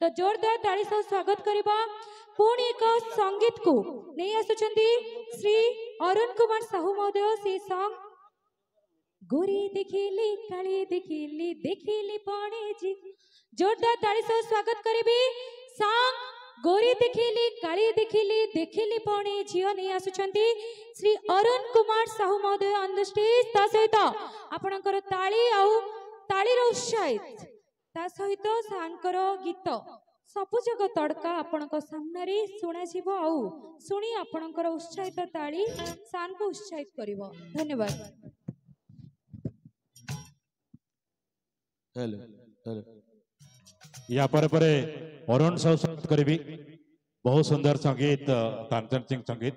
तो जोरदार ताली सह स्वागत करबा पुणी एक संगीत को नहीं आसुचंदी श्री अरुण कुमार साहू महोदय से सॉन्ग गोरी देखिली काली देखिली देखिली पणे जी जोरदार ताली सह स्वागत करिबी सॉन्ग गोरी देखिली काली देखिली देखिली पणे झियो नहीं आसुचंदी श्री अरुण कुमार साहू महोदय ऑन द स्टेज ता सहित आपणकर ताली आउ तालीर उत्साहित ता सहित सांकर गीत सबुजग तड़का आपण सामने शुणा आउ शुणी आपणकर उत्साहित ताली सान को उत्साहित करिवो धन्यवाद। हेलो हेलो या परे अरुण साहू स्वागत करी बहुत सुंदर संगीत तानचंद सिंह संगीत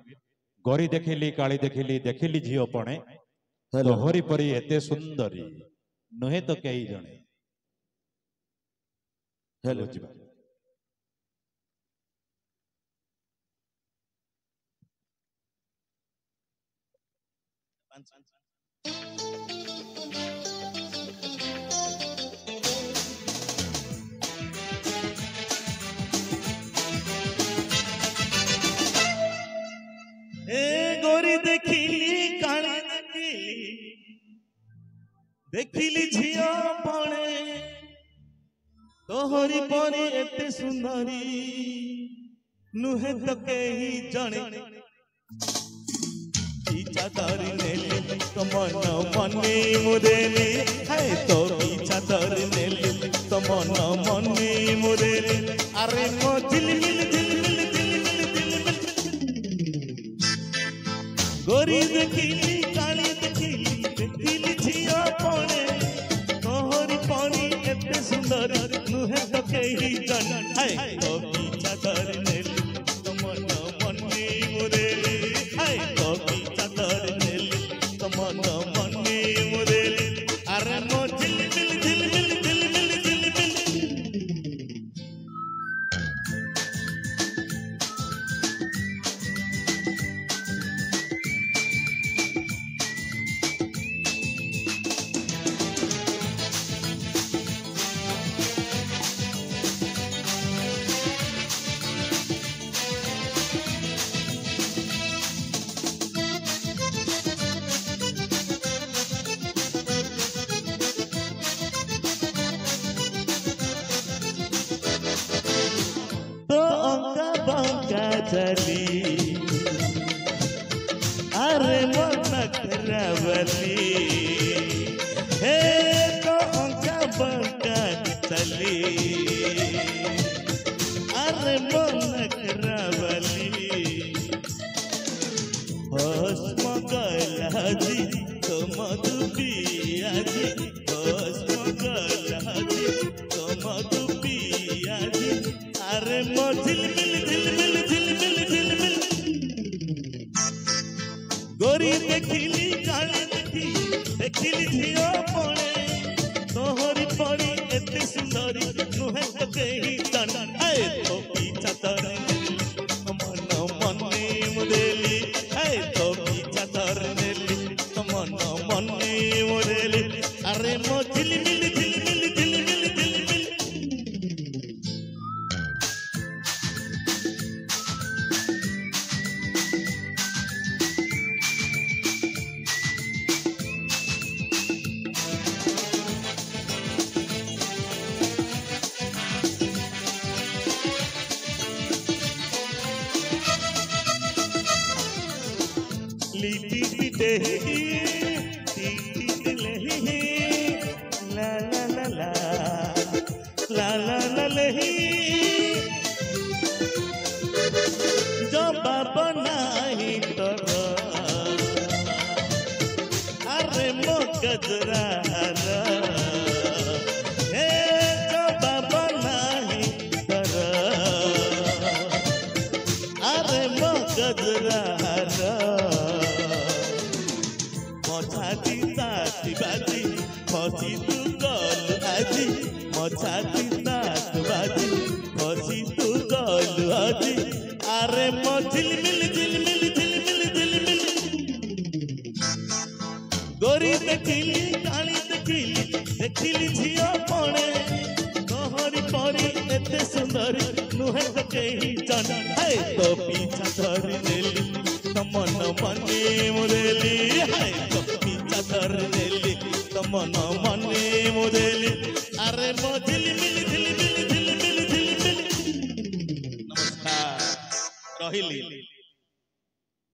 गोरी देखिली काली देखिली देखिली झील पणे तोहरी परी एते सुंदरी नुहे तो कई जणे हेलो गोरी देखिली काली देखिली झियो पणे तोहरी परी एते सुंदरी नुहे तो कहीं जणे चादर नेली तो मन मने मुरेली है तो चादर नेली तो मन मने मुरेली अरे मो झिलमिल झिलमिल झिलमिल झिलमिल गोरी देखिली काली देखिली देखिली झियो पणे तोहरी परी एते सुंदर नुहे तो कहीं जन है तो चादर नेली तो मन मने मुरेली है तो चादर नेली तो मन मने मुरेली अरे मो झिलमिल झिलमिल झिलमिल झिलमिल चली अरे मन करवली हे तो अंका बंका चली अरे मन करवली भस्म गलाजी तो मधुपियाजी भस्म गलाजी तो मधुपियाजी अरे मो झिलमिल झिलमिल झिलमिल झिलमिल गोरी देखिली काली देखिली झियो पणे तोहरी परी एते सुंदरी नुहे तो कहीं तन है तो चादर मन मने मुरेली है तो चादर नेली तो मन मने मुरेली अरे मो झिलमिल झिलमिल झिलमिल झिलमिल लिपि पिटे टी लही ला ला ला ला ला ला ला लही जो बाबा नाही तर अरे मो गजरा हे जो बाबा नाही तर अरे मो गजरा छाती ताती बाजी फसी तू गल आजी मो छाती तात बाजी फसी तू गल आजी अरे मो झिलमिल झिलमिल झिलमिल झिलमिल गोरी देखिली काली देखिली देखिली झियो पणे तोहरी परी एते सुंदरी नुहे तो केही जान है तो पीछा धर नेली तो मन मने मुदेली है तो पीछा धर नेली तो मन मने मुदेली अरे मझिली मिली धिली मिली धिली मिली धिली मिली नमस्कार रहिली